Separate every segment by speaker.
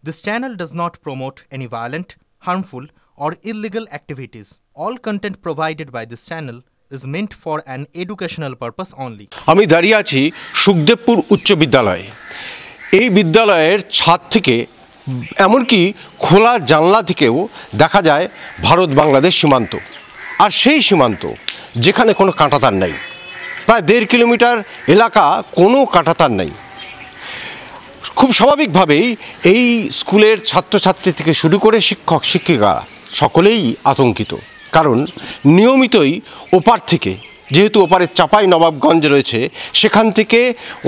Speaker 1: This channel does not promote any violent, harmful, or illegal activities. All content provided by this channel is meant for an educational purpose only.
Speaker 2: আমি দাঁড়িয়ে আছি সুখদেবপুর উচ্চ বিদ্যালয়ে। এই বিদ্যালয়ের ছাদ থেকে এমনকি খোলা জানলা থেকেও দেখা যায় ভারত বাংলাদেশ সীমান্ত। আর সেই সীমান্ত যেখানে কোনো কাঁটাতার নেই, প্রায় 1.5 কিলোমিটার এলাকা কোনো কাঁটাতার নেই। খুব স্বাভাবিকভাবেই এই স্কুলের ছাত্রছাত্রী থেকে শুরু করে শিক্ষক শিক্ষিকা সকলেই আতঙ্কিত, কারণ নিয়মিতই ওপার থেকে, যেহেতু ওপারে চাপাই নবাবগঞ্জ রয়েছে, সেখান থেকে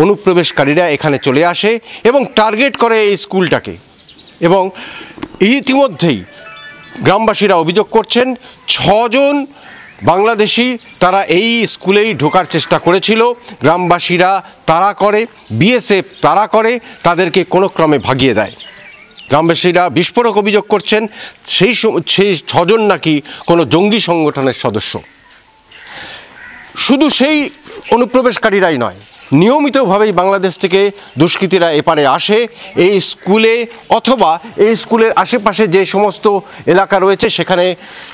Speaker 2: অনুপ্রবেশকারীরা এখানে চলে আসে এবং টার্গেট করে এই স্কুলটাকে। এবং ইতিমধ্যেই গ্রামবাসীরা অভিযোগ করছেন 6 জন বাংলাদেশি তারা এই স্কুলেই ঢোকার চেষ্টা করেছিল। গ্রামবাসীরা তাড়া করে, বিএসএফ তাড়া করে, তাদেরকে কোনো ক্রমে ভাগিয়ে দেয়। গ্রামবাসীরা বিস্ফোরক অভিযোগ করছেন সেই 6 জন নাকি কোনো জঙ্গি সংগঠনের সদস্য। শুধু সেই অনুপ্রবেশকারীরাই নয়, নিয়মিতভাবেই বাংলাদেশ থেকে দুষ্কৃতীরা এপারে আসে এই স্কুলে, অথবা এই স্কুলের আশেপাশে যে সমস্ত এলাকা রয়েছে সেখানে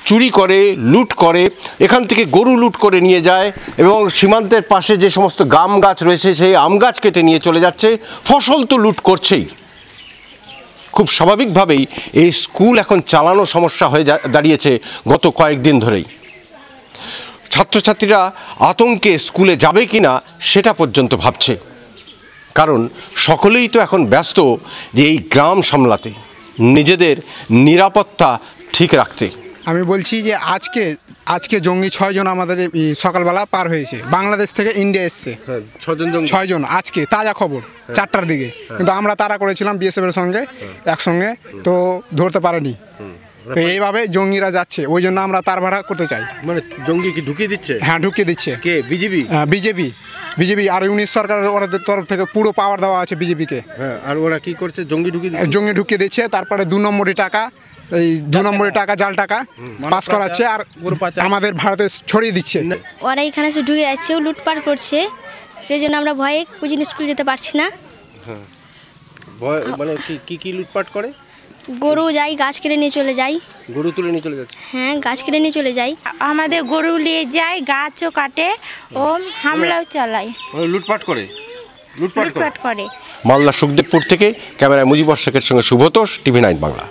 Speaker 2: চুরি করে, লুট করে, এখান থেকে গরু লুট করে নিয়ে যায় এবং সীমান্তের পাশে যে সমস্ত আম গাছ রয়েছে সেই আম গাছ কেটে নিয়ে চলে যাচ্ছে। ফসল তো লুট করছেই। খুব স্বাভাবিকভাবেই এই স্কুল এখন চালানো সমস্যা হয়ে দাঁড়িয়েছে গত কয়েকদিন ধরেই। ছাত্রছাত্রীরা আতঙ্কে স্কুলে যাবে কিনা সেটা পর্যন্ত ভাবছে, কারণ সকলেই তো এখন ব্যস্ত যে এই গ্রাম সামলাতে, নিজেদের নিরাপত্তা ঠিক রাখতে।
Speaker 3: আমি বলছি যে আজকে জঙ্গি 6 জন আমাদের সকালবেলা পার হয়েছে, বাংলাদেশ থেকে ইন্ডিয়া এসছে। 6 জন আজকে তাজা খবর 4টার দিকে, কিন্তু আমরা তাড়া করেছিলাম বিএসএফ এর সঙ্গে একসঙ্গে, তো ধরতে পারেনি। তো এইভাবে জঙ্গিরা যাচ্ছে, ওই জন্য আমরা তার ভাড়া করতে চাই।
Speaker 2: মানে জঙ্গি কি ঢুকিয়ে দিচ্ছে? হ্যাঁ,
Speaker 3: ঢুকিয়ে দিচ্ছে।
Speaker 2: কে? বিজেপি?
Speaker 3: বিজেপি আর ইউনিট সরকারের ওদের তরফ থেকে পুরো পাওয়ার দেওয়া আছে বিজেপিকে।
Speaker 2: হ্যাঁ, আর ওরা কি করছে? জঙ্গি
Speaker 3: ঢুকিয়ে দিচ্ছে। তারপরে 2 নম্বরই টাকা, এই 2 নম্বরের টাকা, জাল টাকা পাস করাচ্ছে আর আমাদের ভারতে ছড়িয়ে দিচ্ছে।
Speaker 4: ওরা এখানে এসে ঢুকে যাচ্ছে, লুটপাট করছে, সেই জন্য আমরা ভয়ে কুচিন স্কুল যেতে পারছি না।
Speaker 2: হ্যাঁ, মানে কি লুটপাট করে?
Speaker 4: গরু যাই, গাছ কেটে নিয়ে চলে যাই।
Speaker 2: গরু তুলে নিয়ে চলে যাচ্ছে?
Speaker 4: হ্যাঁ, গাছ কেটে নিয়ে চলে যাই।
Speaker 5: আমাদের গরু নিয়ে যায়, গাছও কাটে ও হামলাও চালায়।
Speaker 2: লুটপাট করে।
Speaker 5: মালদা
Speaker 2: মালদা সুখদেবপুর থেকে ক্যামেরায় মুজিবর শেখের সঙ্গে শুভতোষ, TV9 বাংলা।